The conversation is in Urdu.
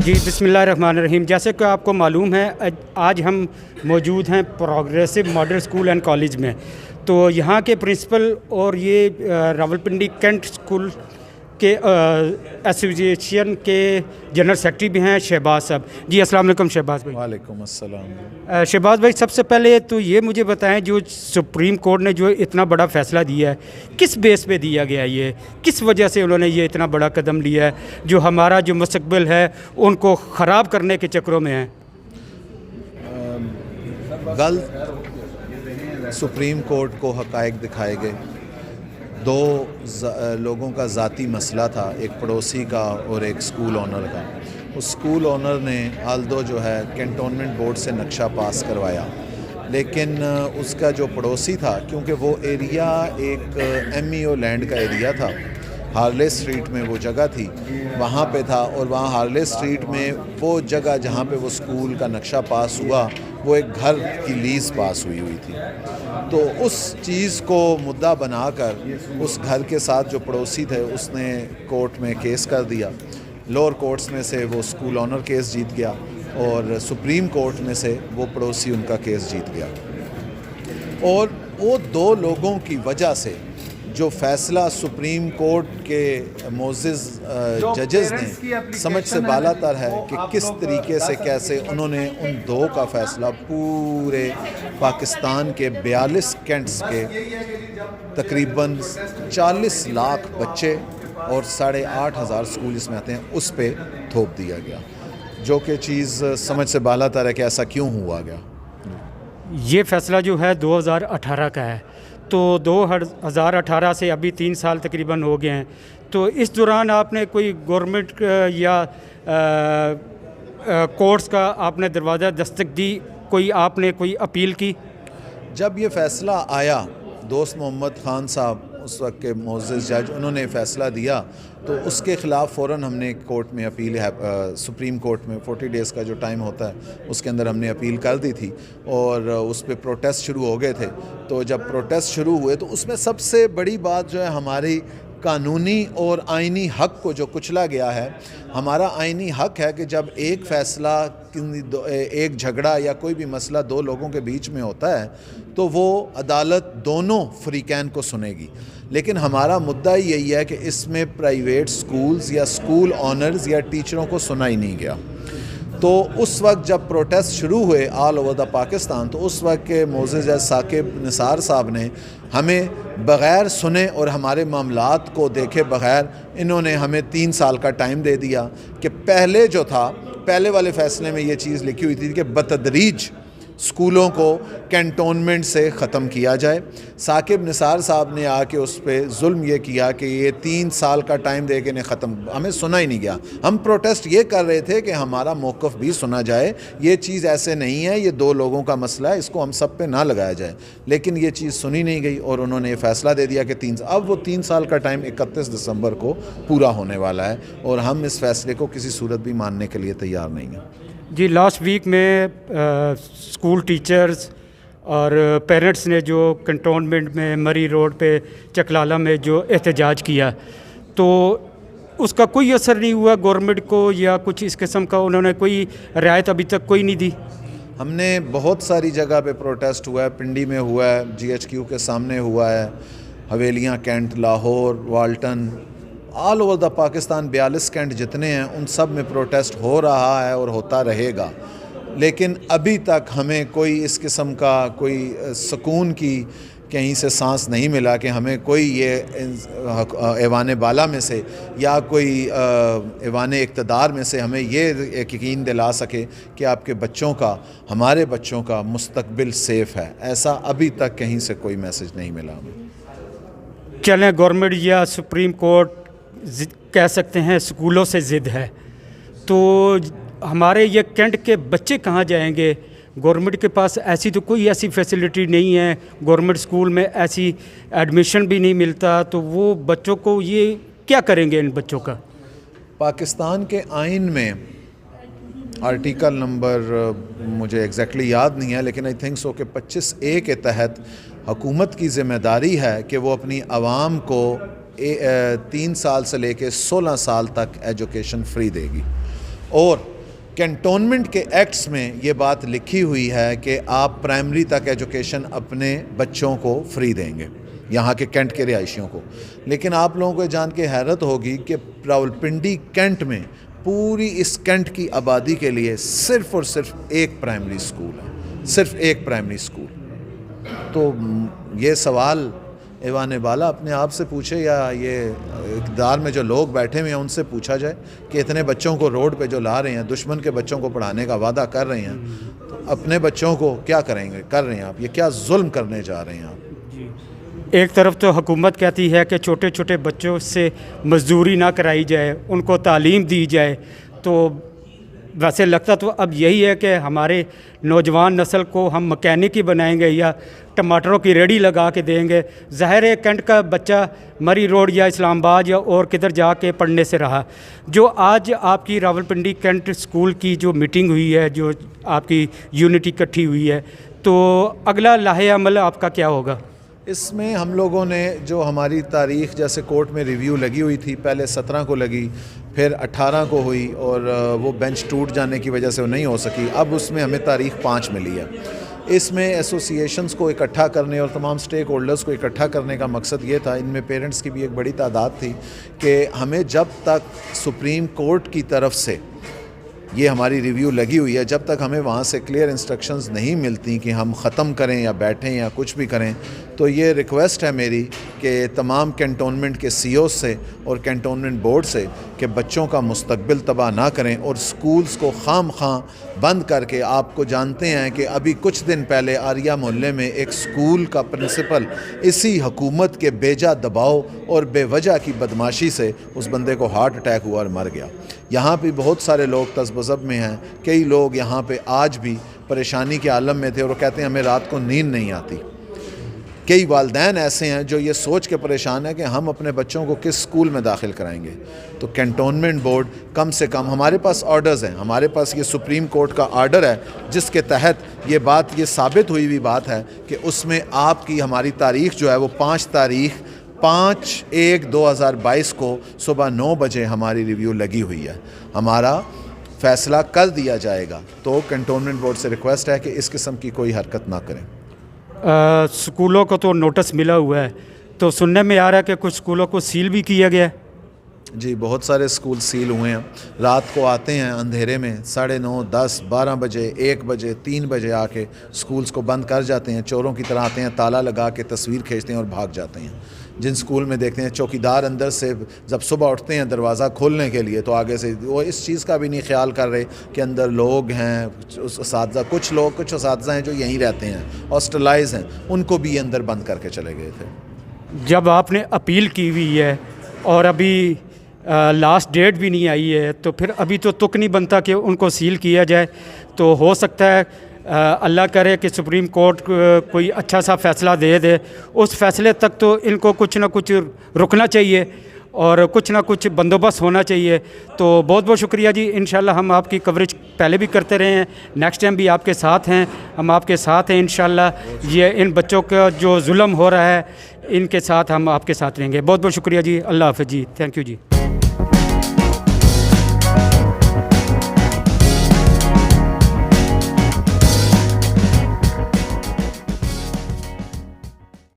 جی بسم اللہ الرحمن الرحیم. جیسے کہ آپ کو معلوم ہے آج ہم موجود ہیں progressive model school and college میں. تو یہاں کے پرنسپل اور یہ راولپنڈی کینٹ اسکول کے ایسوسیشن کے جنرل سیکرٹری بھی ہیں شہباز صاحب. جی السلام علیکم شہباز بھائی. وعلیکم السلام. شہباز بھائی سب سے پہلے تو یہ مجھے بتائیں جو سپریم کورٹ نے جو اتنا بڑا فیصلہ دیا ہے کس بیس پہ دیا گیا، یہ کس وجہ سے انہوں نے یہ اتنا بڑا قدم لیا ہے جو ہمارا جو مستقبل ہے ان کو خراب کرنے کے چکروں میں ہے؟ غلط سپریم کورٹ کو حقائق دکھائے گئے. دو لوگوں کا ذاتی مسئلہ تھا، ایک پڑوسی کا اور ایک اسکول آنر کا. اس اسکول آنر نے آلدو جو ہے کینٹونمنٹ بورڈ سے نقشہ پاس کروایا، لیکن اس کا جو پڑوسی تھا کیونکہ وہ ایریا ایک ایم ای او لینڈ کا ایریا تھا، ہارلے اسٹریٹ میں وہ جگہ تھی، وہاں پہ تھا. اور وہاں ہارلے اسٹریٹ میں وہ جگہ جہاں پہ وہ اسکول کا نقشہ پاس ہوا وہ ایک گھر کی لیز پاس ہوئی تھی. تو اس چیز کو مدعا بنا کر اس گھر کے ساتھ جو پڑوسی تھے اس نے کورٹ میں کیس کر دیا. لوور کورٹس میں سے وہ اسکول آنر کیس جیت گیا اور سپریم کورٹ میں سے وہ پڑوسی ان کا کیس جیت گیا. اور وہ دو لوگوں کی وجہ سے جو فیصلہ سپریم کورٹ کے معزز ججز نے سمجھ سے بالا تر ہے کہ کس طریقے سے کیسے انہوں نے ان دو کا فیصلہ پورے پاکستان کے 42 کینٹس کے تقریباً 40 لاکھ بچے اور 8,500 اسکول جس میں آتے ہیں اس پہ تھوپ دیا گیا، جو کہ چیز سمجھ سے بالا تر ہے کہ ایسا کیوں ہوا گیا. یہ فیصلہ جو ہے 2018 کا ہے، تو 2018 سے ابھی 3 سال تقریباً ہو گئے ہیں. تو اس دوران آپ نے کوئی گورنمنٹ یا کورٹس کا آپ نے دروازہ دستک دی، آپ نے کوئی اپیل کی؟ جب یہ فیصلہ آیا دوست محمد خان صاحب اس وقت کے معزز جج انہوں نے فیصلہ دیا تو اس کے خلاف فوراً ہم نے کورٹ میں اپیل سپریم کورٹ میں 40 ڈیز کا جو ٹائم ہوتا ہے اس کے اندر ہم نے اپیل کر دی تھی اور اس پہ پروٹیسٹ شروع ہو گئے تھے. تو جب پروٹیسٹ شروع ہوئے تو اس میں سب سے بڑی بات جو ہے ہماری قانونی اور آئینی حق کو جو کچلا گیا ہے. ہمارا آئینی حق ہے کہ جب ایک فیصلہ ایک جھگڑا یا کوئی بھی مسئلہ دو لوگوں کے بیچ میں ہوتا ہے تو وہ عدالت دونوں فریقین کو سنے گی. لیکن ہمارا مدعا یہی ہے کہ اس میں پرائیویٹ سکولز یا سکول آنرز یا ٹیچروں کو سنا ہی نہیں گیا. تو اس وقت جب پروٹیسٹ شروع ہوئے آل اوور دا پاکستان تو اس وقت کے معزز جج ثاقب نثار صاحب نے ہمیں بغیر سنے اور ہمارے معاملات کو دیکھے بغیر انہوں نے ہمیں 3 سال کا ٹائم دے دیا کہ پہلے جو تھا پہلے والے فیصلے میں یہ چیز لکھی ہوئی تھی کہ بتدریج اسکولوں کو کینٹونمنٹ سے ختم کیا جائے. ثاقب نثار صاحب نے آ کے اس پہ ظلم یہ کیا کہ یہ 3 سال کا ٹائم دے کے انہیں ختم، ہمیں سنا ہی نہیں گیا. ہم پروٹیسٹ یہ کر رہے تھے کہ ہمارا موقف بھی سنا جائے، یہ چیز ایسے نہیں ہے، یہ 2 لوگوں کا مسئلہ ہے، اس کو ہم سب پہ نہ لگایا جائے. لیکن یہ چیز سنی نہیں گئی اور انہوں نے یہ فیصلہ دے دیا کہ اب وہ 3 سال کا ٹائم 31 دسمبر کو پورا ہونے والا ہے اور ہم اس فیصلے کو کسی صورت بھی ماننے کے لیے تیار نہیں ہیں. جی لاسٹ ویک میں اسکول ٹیچرز اور پیرنٹس نے جو کنٹونمنٹ میں مری روڈ پہ چکلالہ میں جو احتجاج کیا تو اس کا کوئی اثر نہیں ہوا گورنمنٹ کو یا کچھ اس قسم کا انہوں نے کوئی رعایت ابھی تک کوئی نہیں دی؟ ہم نے بہت ساری جگہ پہ پروٹیسٹ ہوا ہے، پنڈی میں ہوا ہے، GHQ کے سامنے ہوا ہے، Havelian cantt, Lahore, Walton, all over the Pakistan 42 cantt جتنے ہیں ان سب میں پروٹیسٹ ہو رہا ہے اور ہوتا رہے گا. لیکن ابھی تک ہمیں کوئی اس قسم کا کوئی سکون کی کہیں سے سانس نہیں ملا کہ ہمیں کوئی یہ ایوان بالا میں سے یا کوئی ایوان اقتدار میں سے ہمیں یہ یقین دلا سکے کہ آپ کے بچوں کا، ہمارے بچوں کا مستقبل سیف ہے. ایسا ابھی تک کہیں سے کوئی میسج نہیں ملا ہمیں. چلیں گورنمنٹ یا سپریم کورٹ کہہ سکتے ہیں اسکولوں سے ضد ہے، تو ہمارے یہ کینٹ کے بچے کہاں جائیں گے؟ گورنمنٹ کے پاس ایسی تو کوئی ایسی فیسلٹی نہیں ہے، گورنمنٹ اسکول میں ایسی ایڈمیشن بھی نہیں ملتا، تو وہ بچوں کو یہ کیا کریں گے ان بچوں کا؟ پاکستان کے آئین میں آرٹیکل نمبر مجھے ایگزیکٹلی یاد نہیں ہے لیکن آئی تھنک سو کہ 25A کے تحت حکومت کی ذمہ داری ہے کہ وہ اپنی عوام کو 3 سال سے لے کے 16 سال تک ایجوکیشن فری دے گی. اور کنٹونمنٹ کے ایکٹس میں یہ بات لکھی ہوئی ہے کہ آپ پرائمری تک ایجوکیشن اپنے بچوں کو فری دیں گے، یہاں کے کینٹ کے رہائشیوں کو. لیکن آپ لوگوں کو جان کے حیرت ہوگی کہ راولپنڈی کینٹ میں پوری اس کینٹ کی آبادی کے لیے صرف اور صرف ایک پرائمری اسکول ہے، صرف ایک پرائمری اسکول. تو یہ سوال ایوان بالا اپنے آپ سے پوچھے یا یہ اقتدار میں جو لوگ بیٹھے ہوئے ہیں ان سے پوچھا جائے کہ اتنے بچوں کو روڈ پہ جو لا رہے ہیں، دشمن کے بچوں کو پڑھانے کا وعدہ کر رہے ہیں، تو اپنے بچوں کو کیا کریں گے، کر رہے ہیں آپ، یہ کیا ظلم کرنے جا رہے ہیں آپ. ایک طرف تو حکومت کہتی ہے کہ چھوٹے چھوٹے بچوں سے مزدوری نہ کرائی جائے، ان کو تعلیم دی جائے، تو ویسے لگتا تو اب یہی ہے کہ ہمارے نوجوان نسل کو ہم مکینک ہی بنائیں گے یا ٹماٹروں کی ریڑھی لگا کے دیں گے. ظاہر ہے کینٹ کا بچہ مری روڈ یا اسلام آباد یا اور کدھر جا کے پڑھنے سے رہا. جو آج آپ کی راولپنڈی کینٹ اسکول کی جو میٹنگ ہوئی ہے، جو آپ کی یونٹی اکٹھی ہوئی ہے، تو اگلا لاہے عمل آپ کا کیا ہوگا؟ اس میں ہم لوگوں نے جو ہماری تاریخ جیسے کورٹ میں ریویو لگی ہوئی تھی، پہلے 17 کو لگی، پھر 18 کو ہوئی اور وہ بینچ ٹوٹ جانے کی وجہ سے وہ نہیں ہو سکی. اب اس میں ہمیں تاریخ 5 ملی ہے. اس میں ایسوسییشنز کو اکٹھا کرنے اور تمام سٹیک ہولڈرز کو اکٹھا کرنے کا مقصد یہ تھا، ان میں پیرنٹس کی بھی ایک بڑی تعداد تھی، کہ ہمیں جب تک سپریم کورٹ کی طرف سے یہ ہماری ریویو لگی ہوئی ہے، جب تک ہمیں وہاں سے کلیئر انسٹرکشنز نہیں ملتی کہ ہم ختم کریں یا بیٹھیں یا کچھ بھی کریں، تو یہ ریکویسٹ ہے میری کہ تمام کینٹونمنٹ کے سی اوز سے اور کینٹونمنٹ بورڈ سے کہ بچوں کا مستقبل تباہ نہ کریں اور سکولز کو خام خواہ بند کر کے. آپ کو جانتے ہیں کہ ابھی کچھ دن پہلے آریہ محلے میں ایک سکول کا پرنسپل اسی حکومت کے بیجا دباؤ اور بے وجہ کی بدماشی سے اس بندے کو ہارٹ اٹیک ہوا اور مر گیا. یہاں پہ بہت سارے لوگ تذبذب میں ہیں، کئی لوگ یہاں پہ آج بھی پریشانی کے عالم میں تھے اور وہ کہتے ہیں ہمیں رات کو نیند نہیں آتی. کئی والدین ایسے ہیں جو یہ سوچ کے پریشان ہیں کہ ہم اپنے بچوں کو کس سکول میں داخل کرائیں گے. تو کینٹونمنٹ بورڈ کم سے کم، ہمارے پاس آرڈرز ہیں، ہمارے پاس یہ سپریم کورٹ کا آرڈر ہے جس کے تحت یہ بات، یہ ثابت ہوئی ہوئی بات ہے کہ اس میں آپ کی ہماری تاریخ جو ہے وہ 5/1/2022 کو صبح 9 بجے ہماری ریویو لگی ہوئی ہے. ہمارا فیصلہ کل دیا جائے گا. تو کنٹونمنٹ بورڈ سے ریکویسٹ ہے کہ اس قسم کی کوئی حرکت نہ کریں. سکولوں کو تو نوٹس ملا ہوا ہے، تو سننے میں آ رہا ہے کہ کچھ سکولوں کو سیل بھی کیا گیا ہے. جی بہت سارے سکول سیل ہوئے ہیں. رات کو آتے ہیں اندھیرے میں 9:30 10 12 بجے 1 بجے 3 بجے آ کے سکولز کو بند کر جاتے ہیں. چوروں کی طرح آتے ہیں، تالا لگا کے تصویر کھینچتے ہیں اور بھاگ جاتے ہیں. جن سکول میں دیکھتے ہیں چوکیدار اندر سے جب صبح اٹھتے ہیں دروازہ کھولنے کے لیے تو آگے سے وہ اس چیز کا بھی نہیں خیال کر رہے کہ اندر لوگ ہیں، اساتذہ، کچھ اساتذہ ہیں جو یہیں رہتے ہیں، ہاسٹلائز ہیں، ان کو بھی اندر بند کر کے چلے گئے تھے. جب آپ نے اپیل کی ہوئی ہے اور ابھی لاسٹ ڈیٹ بھی نہیں آئی ہے، تو پھر ابھی تو تک نہیں بنتا کہ ان کو سیل کیا جائے. تو ہو سکتا ہے اللہ کرے کہ سپریم کورٹ کوئی اچھا سا فیصلہ دے دے. اس فیصلے تک تو ان کو کچھ نہ کچھ رکنا چاہیے اور کچھ نہ کچھ بندوبست ہونا چاہیے. تو بہت بہت شکریہ جی. انشاءاللہ ہم آپ کی کوریج پہلے بھی کرتے رہے ہیں، نیکسٹ ٹائم بھی آپ کے ساتھ ہیں، ہم آپ کے ساتھ ہیں انشاءاللہ. یہ ان بچوں کا جو ظلم ہو رہا ہے ان کے ساتھ ہم آپ کے ساتھ رہیں گے. بہت بہت شکریہ جی. اللہ حافظ جی. Thank you G.